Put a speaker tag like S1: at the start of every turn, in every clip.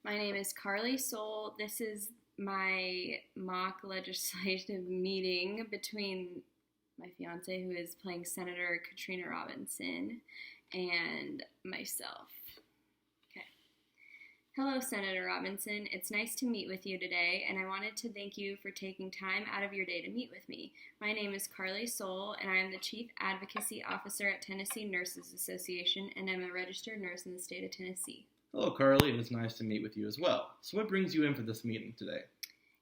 S1: My name is Carly Soul. This is my mock legislative meeting between my fiance, who is playing Senator Katrina Robinson, and myself. Okay. Hello, Senator Robinson. It's nice to meet with you today, and I wanted to thank you for taking time out of your day to meet with me. My name is Carly Soul, and I am the Chief Advocacy Officer at Tennessee Nurses Association, and I'm a registered nurse in the state of Tennessee.
S2: Hello, Carly. It is nice to meet with you as well. So what brings you in for this meeting today?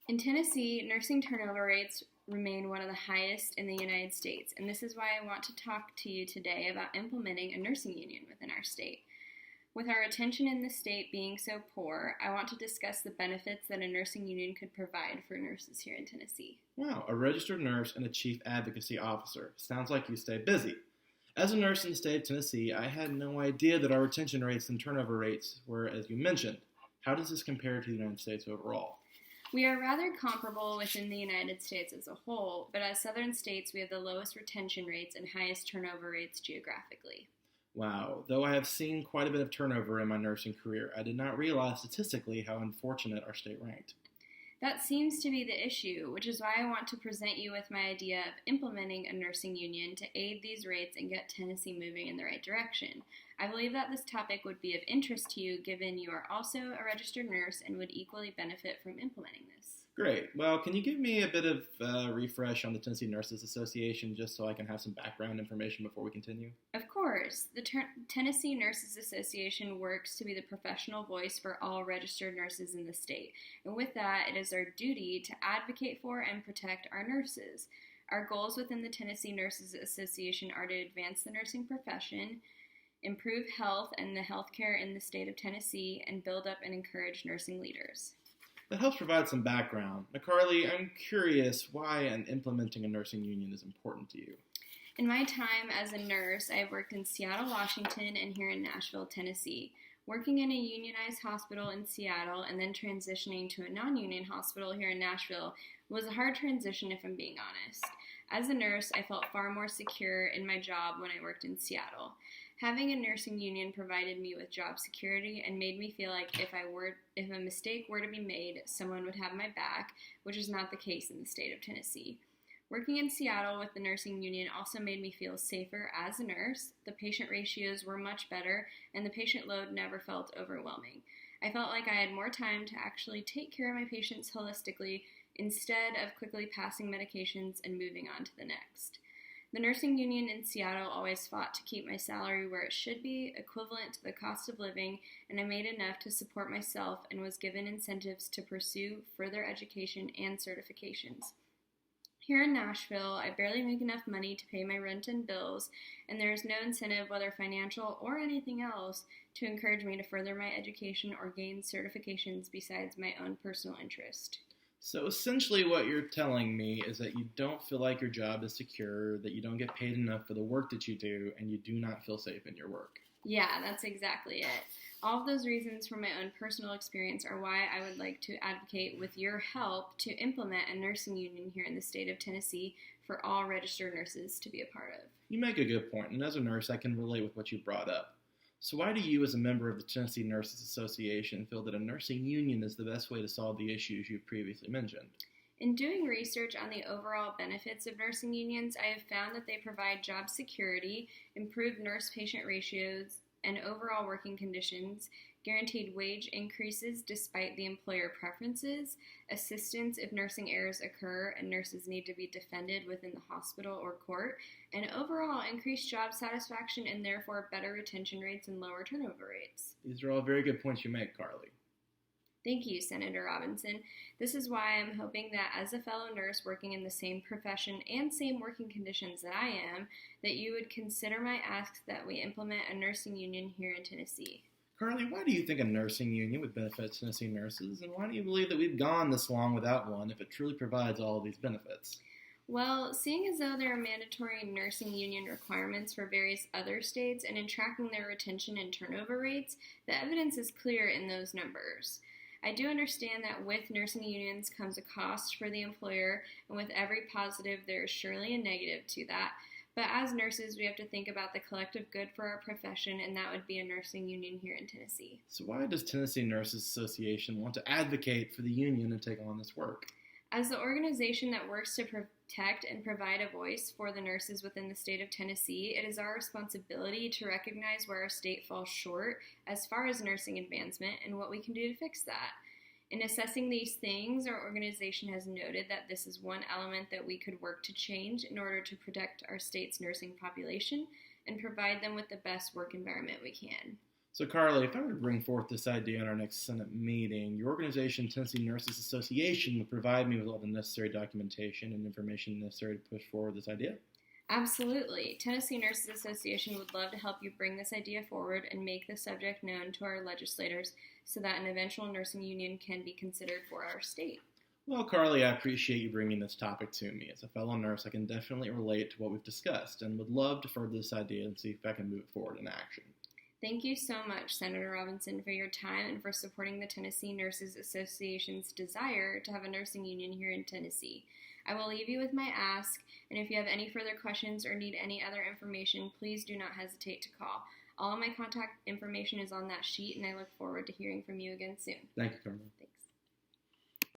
S1: In Tennessee, nursing turnover rates remain one of the highest in the United States, and this is why I want to talk to you today about implementing a nursing union within our state. With our retention in the state being so poor, I want to discuss the benefits that a nursing union could provide for nurses here in Tennessee.
S2: Wow, a registered nurse and a chief advocacy officer. Sounds like you stay busy. As a nurse in the state of Tennessee, I had no idea that our retention rates and turnover rates were, as you mentioned. How does this compare to the United States overall?
S1: We are rather comparable within the United States as a whole, but as southern states, we have the lowest retention rates and highest turnover rates geographically.
S2: Wow, though I have seen quite a bit of turnover in my nursing career, I did not realize statistically how unfortunate our state ranked.
S1: That seems to be the issue, which is why I want to present you with my idea of implementing a nursing union to aid these rates and get Tennessee moving in the right direction. I believe that this topic would be of interest to you given you are also a registered nurse and would equally benefit from implementing this.
S2: Great. Well, can you give me a bit of refresh on the Tennessee Nurses Association just so I can have some background information before we continue?
S1: Of course. The Tennessee Nurses Association works to be the professional voice for all registered nurses in the state. And with that, it is our duty to advocate for and protect our nurses. Our goals within the Tennessee Nurses Association are to advance the nursing profession, improve health and the healthcare in the state of Tennessee, and build up and encourage nursing leaders.
S2: That helps provide some background. Now, Carly, I'm curious why implementing a nursing union is important to you.
S1: In my time as a nurse, I've worked in Seattle, Washington, and here in Nashville, Tennessee. Working in a unionized hospital in Seattle and then transitioning to a non-union hospital here in Nashville was a hard transition, if I'm being honest. As a nurse, I felt far more secure in my job when I worked in Seattle. Having a nursing union provided me with job security and made me feel like if a mistake were to be made, someone would have my back, which is not the case in the state of Tennessee. Working in Seattle with the nursing union also made me feel safer as a nurse. The patient ratios were much better, and the patient load never felt overwhelming. I felt like I had more time to actually take care of my patients holistically instead of quickly passing medications and moving on to the next. The nursing union in Seattle always fought to keep my salary where it should be, equivalent to the cost of living, and I made enough to support myself and was given incentives to pursue further education and certifications. Here in Nashville, I barely make enough money to pay my rent and bills, and there is no incentive, whether financial or anything else, to encourage me to further my education or gain certifications besides my own personal interest.
S2: So essentially what you're telling me is that you don't feel like your job is secure, that you don't get paid enough for the work that you do, and you do not feel safe in your work.
S1: Yeah, that's exactly it. All of those reasons from my own personal experience are why I would like to advocate with your help to implement a nursing union here in the state of Tennessee for all registered nurses to be a part of.
S2: You make a good point, and as a nurse, I can relate with what you brought up. So why do you, as a member of the Tennessee Nurses Association, feel that a nursing union is the best way to solve the issues you previously mentioned?
S1: In doing research on the overall benefits of nursing unions, I have found that they provide job security, improved nurse-patient ratios, and overall working conditions, guaranteed wage increases despite the employer preferences, assistance if nursing errors occur and nurses need to be defended within the hospital or court, and overall increased job satisfaction and therefore better retention rates and lower turnover rates.
S2: These are all very good points you make, Carly.
S1: Thank you, Senator Robinson. This is why I'm hoping that as a fellow nurse working in the same profession and same working conditions that I am, that you would consider my ask that we implement a nursing union here in Tennessee.
S2: Carly, why do you think a nursing union would benefit Tennessee nurses, and why do you believe that we've gone this long without one if it truly provides all of these benefits?
S1: Well, seeing as though there are mandatory nursing union requirements for various other states and in tracking their retention and turnover rates, the evidence is clear in those numbers. I do understand that with nursing unions comes a cost for the employer, and with every positive there is surely a negative to that, But as nurses, we have to think about the collective good for our profession, and that would be a nursing union here in Tennessee.
S2: So why does Tennessee Nurses Association want to advocate for the union and take on this work?
S1: As the organization that works to protect and provide a voice for the nurses within the state of Tennessee, it is our responsibility to recognize where our state falls short as far as nursing advancement and what we can do to fix that. In assessing these things, our organization has noted that this is one element that we could work to change in order to protect our state's nursing population and provide them with the best work environment we can.
S2: So, Carly, if I were to bring forth this idea in our next Senate meeting, your organization, Tennessee Nurses Association, would provide me with all the necessary documentation and information necessary to push forward this idea?
S1: Absolutely. Tennessee Nurses Association would love to help you bring this idea forward and make the subject known to our legislators so that an eventual nursing union can be considered for our state.
S2: Well, Carly, I appreciate you bringing this topic to me. As a fellow nurse, I can definitely relate to what we've discussed and would love to further this idea and see if I can move it forward in action.
S1: Thank you so much, Senator Robinson, for your time and for supporting the Tennessee Nurses Association's desire to have a nursing union here in Tennessee. I will leave you with my ask, and if you have any further questions or need any other information, please do not hesitate to call. All of my contact information is on that sheet, and I look forward to hearing from you again soon.
S2: Thank you, Carly.